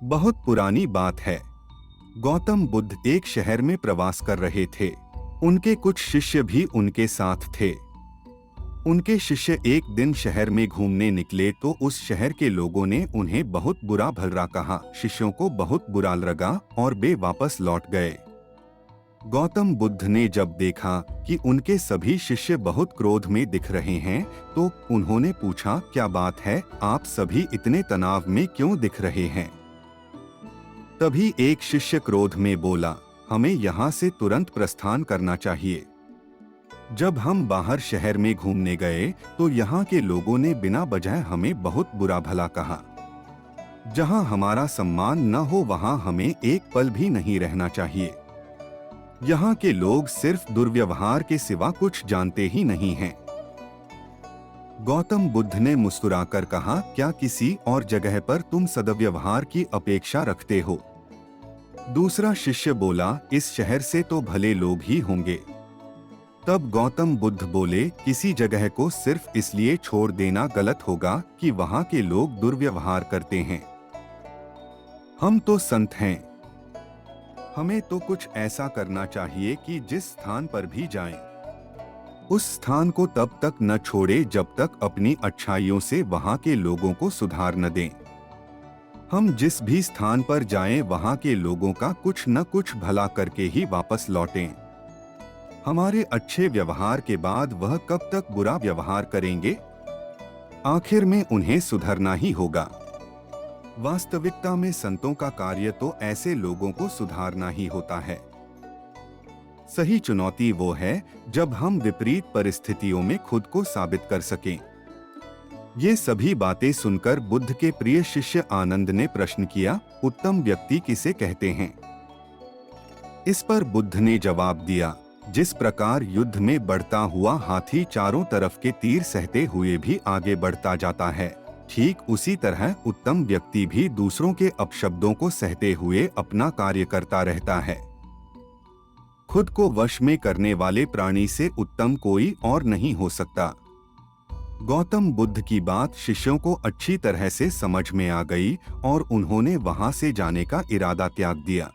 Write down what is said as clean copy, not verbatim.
बहुत पुरानी बात है। गौतम बुद्ध एक शहर में प्रवास कर रहे थे। उनके कुछ शिष्य भी उनके साथ थे। उनके शिष्य एक दिन शहर में घूमने निकले तो उस शहर के लोगों ने उन्हें बहुत बुरा भला कहा। शिष्यों को बहुत बुरा लगा और वे वापस लौट गए। गौतम बुद्ध ने जब देखा कि उनके सभी शिष्य बहुत क्रोध में दिख रहे हैं तो उन्होंने पूछा, क्या बात है, आप सभी इतने तनाव में क्यों दिख रहे हैं? तभी एक शिष्य क्रोध में बोला, हमें यहाँ से तुरंत प्रस्थान करना चाहिए। जब हम बाहर शहर में घूमने गए तो यहाँ के लोगों ने बिना वजह हमें बहुत बुरा भला कहा। जहाँ हमारा सम्मान न हो वहाँ हमें एक पल भी नहीं रहना चाहिए। यहाँ के लोग सिर्फ दुर्व्यवहार के सिवा कुछ जानते ही नहीं हैं। गौतम बुद्ध ने मुस्कुराकर कहा, क्या किसी और जगह पर तुम सद्व्यवहार की अपेक्षा रखते हो? दूसरा शिष्य बोला, इस शहर से तो भले लोग ही होंगे। तब गौतम बुद्ध बोले, किसी जगह को सिर्फ इसलिए छोड़ देना गलत होगा कि वहाँ के लोग दुर्व्यवहार करते हैं। हम तो संत हैं। हमें तो कुछ ऐसा करना चाहिए कि जिस स्थान पर भी जाएं, उस स्थान को तब तक न छोड़े जब तक अपनी अच्छाइयों से वहां के लोगों को सुधार न दें। हम जिस भी स्थान पर जाएं वहां के लोगों का कुछ न कुछ भला करके ही वापस लौटें। हमारे अच्छे व्यवहार के बाद वह कब तक बुरा व्यवहार करेंगे? आखिर में उन्हें सुधरना ही होगा। वास्तविकता में संतों का कार्य तो ऐसे लोगों को सुधारना ही होता है। सही चुनौती वो है जब हम विपरीत परिस्थितियों में खुद को साबित कर सकें। ये सभी बातें सुनकर बुद्ध के प्रिय शिष्य आनंद ने प्रश्न किया, उत्तम व्यक्ति किसे कहते हैं? इस पर बुद्ध ने जवाब दिया, जिस प्रकार युद्ध में बढ़ता हुआ हाथी चारों तरफ के तीर सहते हुए भी आगे बढ़ता जाता है, ठीक उसी तरह उत्तम व्यक्ति भी दूसरों के अपशब्दों को सहते हुए अपना कार्य करता रहता है। खुद को वश में करने वाले प्राणी से उत्तम कोई और नहीं हो सकता। गौतम बुद्ध की बात शिष्यों को अच्छी तरह से समझ में आ गई और उन्होंने वहां से जाने का इरादा त्याग दिया।